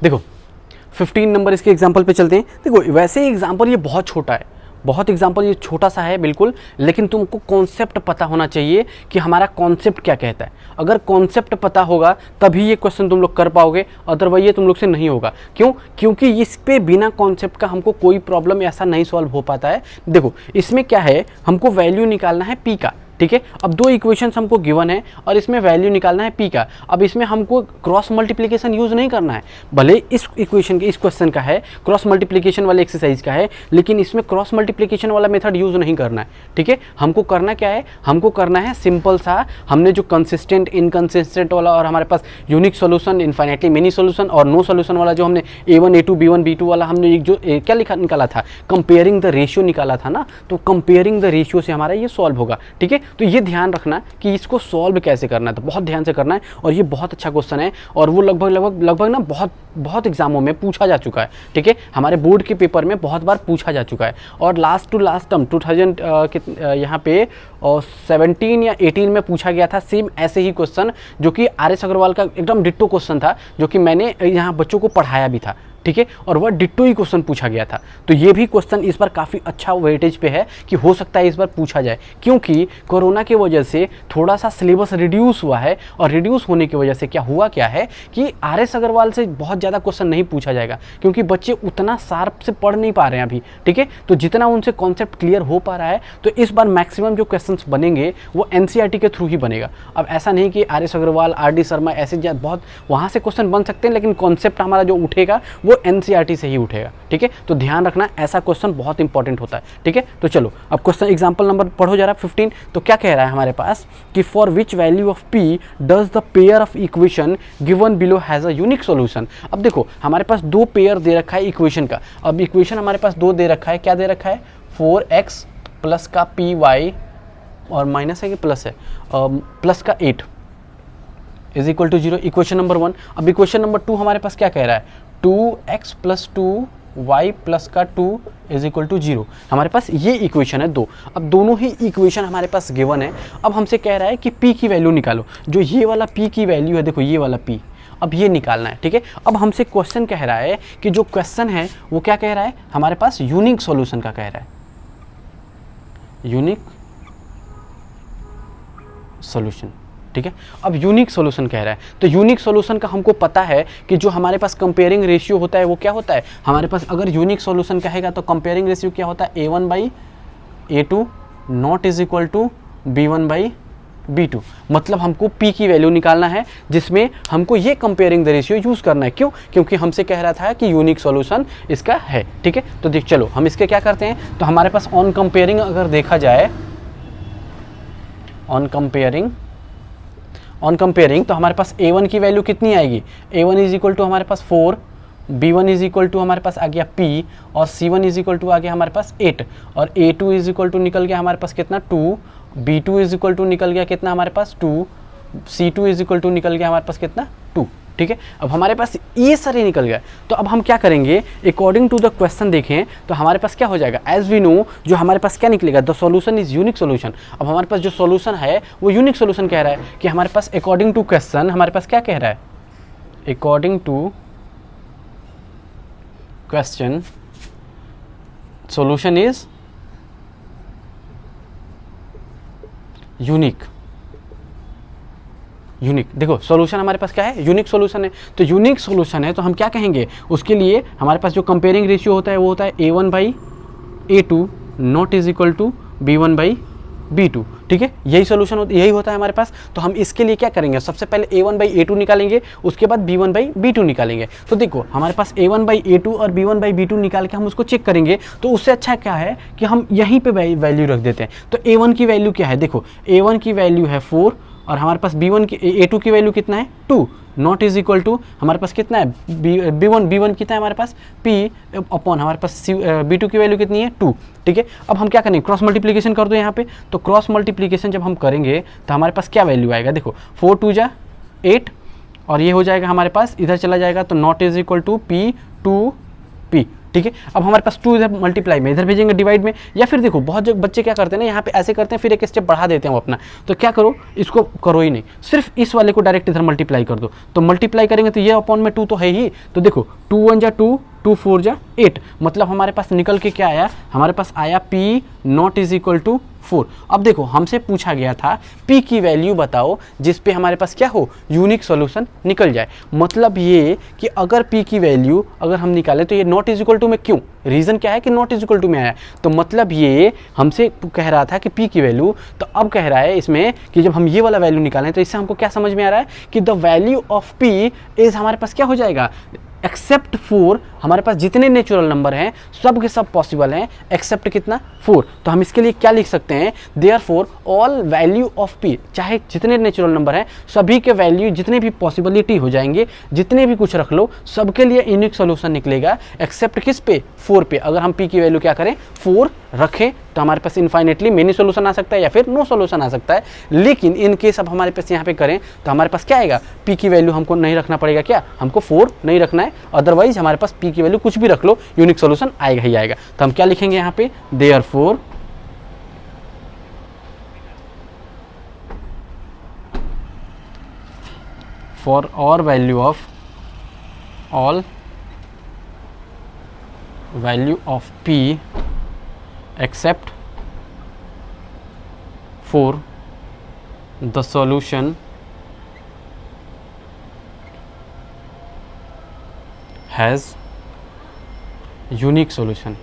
देखो 15 नंबर इसके एग्जाम्पल पे चलते हैं। देखो वैसे एग्जाम्पल ये बहुत छोटा है, बहुत एग्जाम्पल ये छोटा सा है बिल्कुल, लेकिन तुमको कॉन्सेप्ट पता होना चाहिए कि हमारा कॉन्सेप्ट क्या कहता है। अगर कॉन्सेप्ट पता होगा तभी ये क्वेश्चन तुम लोग कर पाओगे, अदरवाइज ये तुम लोग से नहीं होगा। क्यों? क्योंकि इस पे बिना कॉन्सेप्ट का हमको कोई प्रॉब्लम ऐसा नहीं सॉल्व हो पाता है। देखो इसमें क्या है, हमको वैल्यू निकालना है पी का, ठीक है। अब दो इक्वेशंस हमको गिवन है और इसमें वैल्यू निकालना है पी का। अब इसमें हमको क्रॉस मल्टीप्लिकेशन यूज़ नहीं करना है, भले इस इक्वेशन के इस क्वेश्चन का है क्रॉस मल्टीप्लिकेशन वाले एक्सरसाइज का है, लेकिन इसमें क्रॉस मल्टीप्लिकेशन वाला मेथड यूज़ नहीं करना है, ठीक है। हमको करना क्या है, हमको करना है सिंपल सा, हमने जो कंसिस्टेंट इनकंसिस्टेंट वाला और हमारे पास unique solution, infinitely many solution और नो सोल्यूशन वाला जो हमने A1 A2 B1 B2 वाला हमने जो क्या निकाला था, कंपेयरिंग द रेशियो निकाला था ना, तो कंपेयरिंग द रेशियो से हमारा ये सॉल्व होगा, ठीक है। तो ये ध्यान रखना कि इसको सॉल्व कैसे करना है, तो बहुत ध्यान से करना है। और ये बहुत अच्छा क्वेश्चन है और वो लगभग ना बहुत एग्जामों में पूछा जा चुका है, ठीक है। हमारे बोर्ड के पेपर में बहुत बार पूछा जा चुका है और लास्ट टर्म 2000 यहाँ पे 17 या 18 में पूछा गया था सेम ऐसे ही क्वेश्चन, जो कि RS अग्रवाल का एकदम डिट्टो क्वेश्चन था, जो कि मैंने यहाँ बच्चों को पढ़ाया भी था, ठीक है। और वह डिट्टो ही क्वेश्चन पूछा गया था। तो ये भी क्वेश्चन इस बार काफ़ी अच्छा वेटेज पे है कि हो सकता है इस बार पूछा जाए, क्योंकि कोरोना की वजह से थोड़ा सा सिलेबस रिड्यूस हुआ है और रिड्यूस होने की वजह से क्या है कि RS अग्रवाल से बहुत ज़्यादा क्वेश्चन नहीं पूछा जाएगा, क्योंकि बच्चे उतना शार्प से पढ़ नहीं पा रहे हैं अभी, ठीक है। तो जितना उनसे कॉन्सेप्ट क्लियर हो पा रहा है, तो इस बार मैक्सिमम जो क्वेश्चन बनेंगे वो NCERT के थ्रू ही बनेगा। अब ऐसा नहीं कि RS अग्रवाल, RD शर्मा ऐसे बहुत वहाँ से क्वेश्चन बन सकते हैं, लेकिन कॉन्सेप्ट हमारा जो उठेगा वो NCERT से ही उठेगा, ठीक है। तो ध्यान रखना, ऐसा क्वेश्चन बहुत इंपॉर्टेंट होता है, ठीक है। तो चलो अब क्वेश्चन एग्जांपल नंबर पढ़ो जरा 15। तो क्या कह रहा है हमारे पास कि for which value of p does the pair of equation given below has a unique solution. अब देखो हमारे पास दो पेयर दे रखा है इक्वेशन का। अब इक्वेशन हमारे पास दो दे रखा है, क्या दे रखा है, 4x प्लस का py और माइनस है कि प्लस है, प्लस का 8 is equal to 0, equation number 1। अब इक्वेशन नंबर 2 हमारे पास क्या कह रहा है, 2x प्लस 2y प्लस का 2 इज इक्वल टू 0। हमारे पास ये इक्वेशन है दो। अब दोनों ही इक्वेशन हमारे पास गिवन है। अब हमसे कह रहा है कि p की वैल्यू निकालो। जो ये वाला p की वैल्यू है, देखो ये वाला p, अब ये निकालना है, ठीक है। अब हमसे क्वेश्चन कह रहा है कि जो क्वेश्चन है वो क्या कह रहा है, हमारे पास यूनिक सॉल्यूशन का कह रहा है, यूनिक सॉल्यूशन, ठीक है। अब यूनिक सॉल्यूशन कह रहा है, तो यूनिक सॉल्यूशन का हमको पता है कि जो हमारे पास कंपेयरिंग रेशियो होता है वो क्या होता है हमारे पास। अगर यूनिक सॉल्यूशन कहेगा तो कंपेयरिंग रेशियो क्या होता है, A1/A2 not is equal to B1/B2। मतलब हमको p की वैल्यू निकालना है, जिसमें हमको ये कंपेयरिंग द रेशियो यूज करना है। क्यों? क्योंकि हमसे कह रहा था कि यूनिक सॉल्यूशन इसका है, ठीक है। तो देख चलो हम इसके क्या करते हैं, तो हमारे पास ऑन कंपेयरिंग अगर देखा जाए, ऑन कंपेयरिंग तो हमारे पास A1 की वैल्यू कितनी आएगी, A1 इज इक्वल टू हमारे पास 4, B1 इज इक्वल टू हमारे पास आ गया P और C1 इज इक्वल टू आ गया हमारे पास 8 और A2 इज इक्वल टू निकल गया हमारे पास कितना 2, B2 इज इक्वल टू निकल गया कितना हमारे पास 2, C2 इज इक्वल टू निकल गया हमारे पास कितना 2, ठीक है। अब हमारे पास ये सारे निकल गया, तो अब हम क्या करेंगे, अकॉर्डिंग टू द क्वेश्चन देखें तो हमारे पास क्या हो जाएगा, एज वी नो जो हमारे पास क्या निकलेगा, the solution is unique solution. अब हमारे पास जो सॉल्यूशन है वो यूनिक सॉल्यूशन कह रहा है कि हमारे पास अकॉर्डिंग टू क्वेश्चन हमारे पास क्या कह रहा है, according to question solution is unique. देखो सॉल्यूशन हमारे पास क्या है, यूनिक सॉल्यूशन है। तो यूनिक सॉल्यूशन है तो हम क्या कहेंगे, उसके लिए हमारे पास जो कंपेयरिंग रेशियो होता है वो होता है A1/A2 not is equal to B1/B2, ठीक है। यही सॉल्यूशन यही होता है हमारे पास। तो हम इसके लिए क्या करेंगे, सबसे पहले A1/A2 निकालेंगे, उसके बाद B1/B2 निकालेंगे। तो देखो हमारे पास A1/A2 और B1/B2 निकाल के हम उसको चेक करेंगे, तो उससे अच्छा क्या है कि हम यहीं पे वैल्यू रख देते हैं। तो A1 की वैल्यू क्या है, देखो A1 की वैल्यू है 4 और हमारे पास A2 की वैल्यू कितना है 2 नॉट इज इक्वल टू हमारे पास कितना है B1 कितना है हमारे पास P अपॉन हमारे पास B2 की वैल्यू कितनी है 2, ठीक है। अब हम क्या करेंगे, क्रॉस मल्टीप्लिकेशन कर दो यहाँ पे। तो क्रॉस मल्टीप्लिकेशन जब हम करेंगे तो हमारे पास क्या वैल्यू आएगा, देखो 4 2 जा 8 और ये हो जाएगा हमारे पास, इधर चला जाएगा तो not is equal to P2P, ठीक है। अब हमारे पास 2 इधर मल्टीप्लाई में, इधर भेजेंगे डिवाइड में, या फिर देखो बहुत जो बच्चे क्या करते हैं ना, यहाँ पे ऐसे करते हैं फिर एक स्टेप बढ़ा देते हैं वो अपना। तो क्या करो, इसको करो ही नहीं, सिर्फ इस वाले को डायरेक्ट इधर मल्टीप्लाई कर दो। तो मल्टीप्लाई करेंगे तो ये अपॉन में 2 तो है ही, तो देखो 2 1 जा 2, 2 4 जा 8, मतलब हमारे पास निकल के क्या आया, हमारे पास आया P naught is equal to 4। अब देखो हमसे पूछा गया था P की वैल्यू बताओ जिस पे हमारे पास क्या हो, यूनिक सॉल्यूशन निकल जाए। मतलब ये कि अगर P की वैल्यू अगर हम निकालें तो ये नॉट इज इक्वल टू में क्यों, रीज़न क्या है कि नॉट इज इक्वल टू में आया, तो मतलब ये हमसे कह रहा था कि P की वैल्यू, तो अब कह रहा है इसमें कि जब हम ये वाला वैल्यू निकालें तो इससे हमको क्या समझ में आ रहा है कि the value of P is हमारे पास क्या हो जाएगा, एक्सेप्ट 4, हमारे पास जितने नेचुरल नंबर हैं सब के सब पॉसिबल हैं एक्सेप्ट कितना 4। तो हम इसके लिए क्या लिख सकते हैं, therefore all value of P, चाहे जितने नेचुरल नंबर हैं सभी के वैल्यू जितने भी पॉसिबिलिटी हो जाएंगे, जितने भी कुछ रख लो सबके लिए यूनिक सॉल्यूशन निकलेगा एक्सेप्ट किस पे, 4 पे। अगर हम P की वैल्यू क्या करें 4 रखें तो हमारे पास इनफाइनेटली मेनी सॉल्यूशन आ सकता है या फिर नो सॉल्यूशन आ सकता है। लेकिन इन केस अब हमारे पास यहाँ पे करें तो हमारे पास क्या आएगा, P की वैल्यू हमको नहीं रखना पड़ेगा, क्या हमको 4 नहीं रखना है, अदरवाइज हमारे पास P की वैल्यू कुछ भी रख लो यूनिक सॉल्यूशन आएगा ही आएगा। तो हम क्या लिखेंगे यहाँ पे, देयरफॉर फॉर और value of P except 4 the solution has unique solution।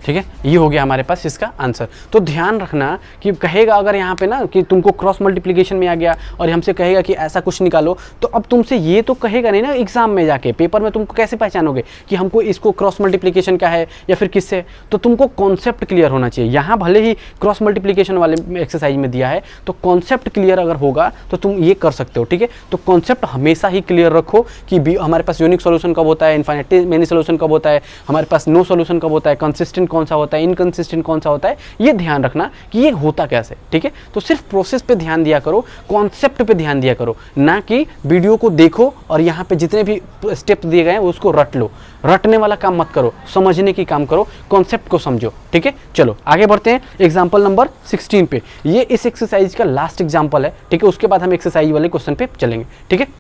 ठीक है, ये हो गया हमारे पास इसका आंसर। तो ध्यान रखना कि कहेगा अगर यहाँ पे ना कि तुमको क्रॉस मल्टीप्लिकेशन में आ गया और हमसे कहेगा कि ऐसा कुछ निकालो, तो अब तुमसे ये तो कहेगा नहीं ना एग्जाम में जाके, पेपर में तुमको कैसे पहचानोगे कि हमको इसको क्रॉस मल्टीप्लिकेशन का है या फिर किससे, तो तुमको कॉन्सेप्ट क्लियर होना चाहिए। यहाँ भले ही क्रॉस मल्टीप्लिकेशन वाले एक्सरसाइज में दिया है, तो कॉन्सेप्ट क्लियर अगर होगा तो तुम ये कर सकते हो। ठीक है, तो कॉन्सेप्ट हमेशा ही क्लियर रखो कि हमारे पास यूनिक सोल्यूशन कब होता है, इनफाइनाइट मेनी सोल्यूशन कब होता है, हमारे पास नो सोल्यूशन कब होता है, कंसिस्टेंट कौन सा होता है, इनकंसिस्टेंट कौन सा होता है, ये ध्यान रखना कि ये होता कैसे। ठीक है, तो सिर्फ प्रोसेस पे ध्यान दिया करो, कॉन्सेप्ट पे ध्यान दिया करो, ना कि वीडियो को देखो और यहाँ पे जितने भी स्टेप दिए गए हैं उसको रट लो। रटने वाला काम मत करो, समझने की काम करो, कॉन्सेप्ट को समझो। ठीक है, चलो आगे बढ़ते हैं एग्जाम्पल नंबर 16 पे। ये इस एक्सरसाइज का लास्ट एग्जाम्पल है। ठीक है, उसके बाद हम एक्सरसाइज वाले क्वेश्चन पे चलेंगे। ठीक है।